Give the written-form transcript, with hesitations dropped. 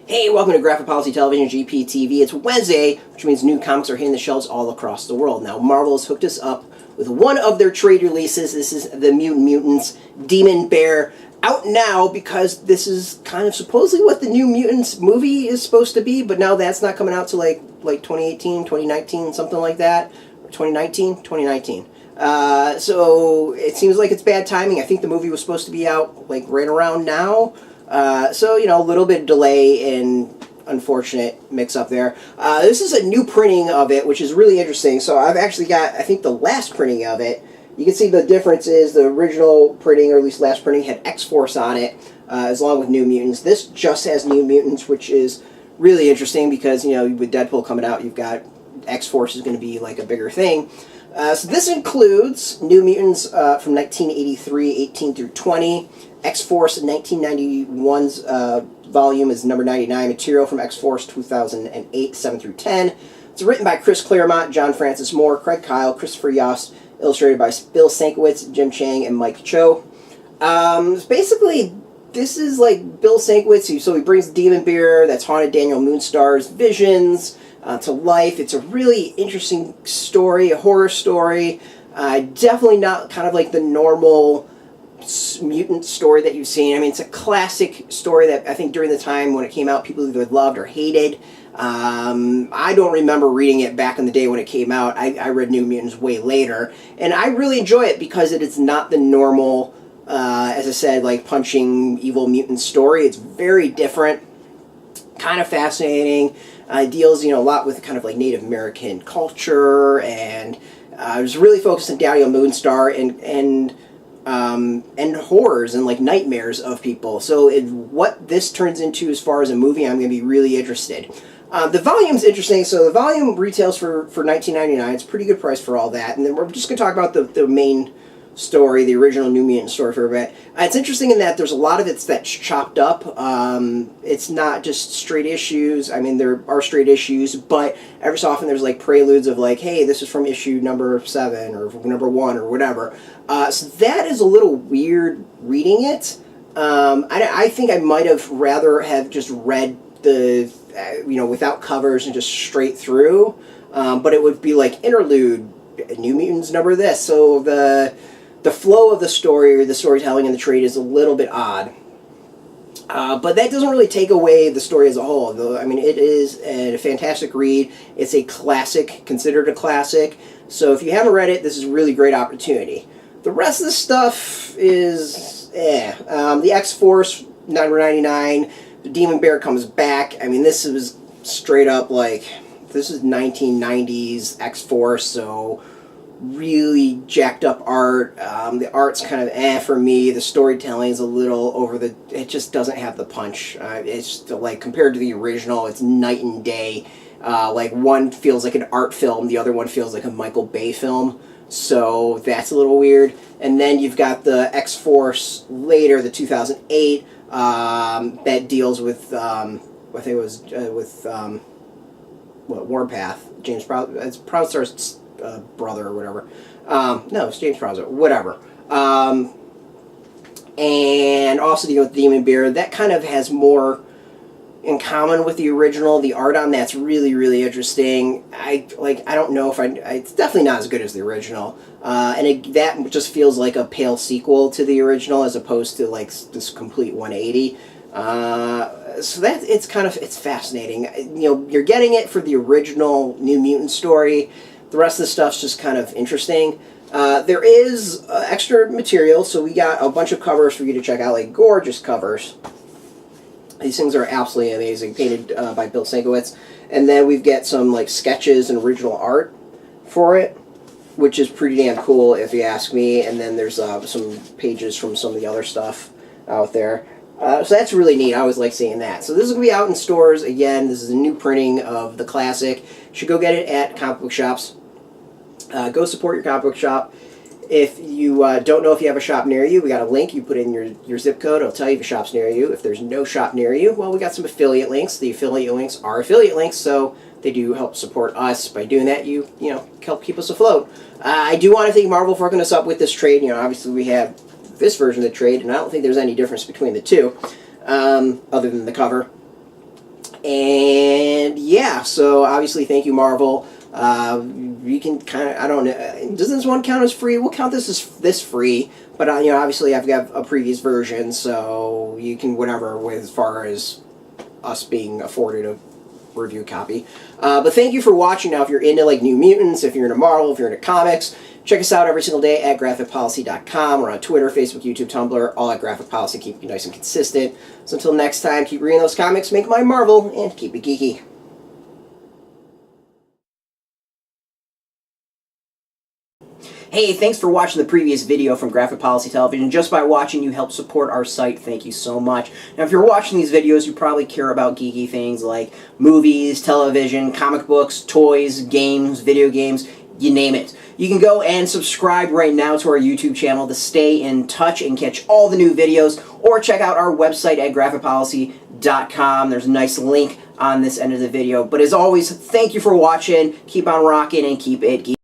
Hey, welcome to Graphic Policy Television, GPTV. It's Wednesday, which means new comics are hitting the shelves all across the world. Now, Marvel has hooked us up with one of their trade releases. This is the Mutants Demon Bear, out now because this is kind of supposedly what the New Mutants movie is supposed to be, but now that's not coming out till like 2018, 2019, something like that. 2019. So it seems like it's bad timing. I think the movie was supposed to be out like right around now. So, you know, a little bit of delay and unfortunate mix-up there. This is a new printing of it, which is really interesting. So I've actually got, I think, the last printing of it. You can see the difference is the original printing, or at least last printing, had X-Force on it, as long with New Mutants. This just has New Mutants, which is really interesting because, you know, with Deadpool coming out, you've got X-Force is going to be like a bigger thing. So this includes New Mutants from 1983, 18 through 20. X-Force 1991's volume is number 99. Material from X-Force 2008, 7 through 10. It's written by Chris Claremont, John Francis Moore, Craig Kyle, Christopher Yost, illustrated by Bill Sienkiewicz, Jim Cheung, and Mike Choi. Basically, this is like Bill Sienkiewicz, so he brings the Demon Bear that's haunted Daniel Moonstar's visions to life. It's a really interesting story, a horror story. Definitely not kind of like the normal mutant story that you've seen. I mean, it's a classic story that I think during the time when it came out, people either loved or hated. I don't remember reading it back in the day when it came out. I read New Mutants way later, and I really enjoy it because it is not the normal, as I said, like punching evil mutant story. It's very different, kind of fascinating. Deals, you know, a lot with kind of like Native American culture, and it was really focused on Daniel Moonstar and horrors and like nightmares of people. So what this turns into as far as a movie, I'm going to be really interested. The volume's interesting. So the volume retails for $19.99. It's a pretty good price for all that. And then we're just going to talk about the main story, the original New Mutant story for a bit. It's interesting in that there's a lot of it that's chopped up. It's not just straight issues. I mean, there are straight issues, but every so often there's like preludes of like, hey, this is from issue number 7 or number 1 or whatever. So that is a little weird reading it. I think I might have rather have just read the, without covers and just straight through. But it would be like interlude, New Mutants number this. So the flow of the story or the storytelling in the trade is a little bit odd. But that doesn't really take away the story as a whole. Though, I mean, it is a fantastic read. It's a classic, considered a classic. So if you haven't read it, this is a really great opportunity. The rest of the stuff is, the X-Force, number 99. The Demon Bear comes back. I mean, this was straight up like, this is 1990s X-Force, so really jacked up art. The art's kind of for me. The storytelling is a little over the, it just doesn't have the punch. It's like, compared to the original, it's night and day. Like one feels like an art film, the other one feels like a Michael Bay film. So that's a little weird. And then you've got the X-Force later, the 2008, that deals with, I think it was with, Warpath, James Proudstar's brother or whatever. No, it's James Proudstar, whatever. And also dealing with Demon Bear, that kind of has more in common with the original. The art on that's really, really interesting. I don't know if it's definitely not as good as the original. That just feels like a pale sequel to the original as opposed to like this complete 180. So that it's fascinating. You know, you're getting it for the original New Mutant story. The rest of the stuff's just kind of interesting. There is extra material, so we got a bunch of covers for you to check out, like gorgeous covers. These things are absolutely amazing, painted by Bill Sienkiewicz. And then we've got some like sketches and original art for it, which is pretty damn cool if you ask me. And then there's some pages from some of the other stuff out there. So that's really neat. I always like seeing that. So this is going to be out in stores. Again, this is a new printing of the classic. You should go get it at comic book shops. Go support your comic book shop. If you don't know if you have a shop near you, we got a link. You put in your zip code. It'll tell you if a shop's near you. If there's no shop near you, well, we got some affiliate links. The affiliate links are affiliate links, so they do help support us. By doing that, you help keep us afloat. I do want to thank Marvel for hooking us up with this trade. You know, obviously we have this version of the trade, and I don't think there's any difference between the two, other than the cover. And yeah, so obviously thank you, Marvel. You can kind of, I don't know, does this one count as free? We'll count this as free, but you know, obviously I've got a previous version, so you can whatever with as far as us being afforded a review copy. But thank you for watching. Now, if you're into like New Mutants, if you're into Marvel, if you're into comics, check us out every single day at graphicpolicy.com. We're on Twitter, Facebook, YouTube, Tumblr, all at Graphic Policy. Keep you nice and consistent. So until next time, keep reading those comics, make my Marvel, and keep it geeky. Hey, thanks for watching the previous video from Graphic Policy Television. Just by watching, you help support our site. Thank you so much. Now, if you're watching these videos, you probably care about geeky things like movies, television, comic books, toys, games, video games, you name it. You can go and subscribe right now to our YouTube channel to stay in touch and catch all the new videos, or check out our website at graphicpolicy.com. There's a nice link on this end of the video. But as always, thank you for watching. Keep on rocking and keep it geeky.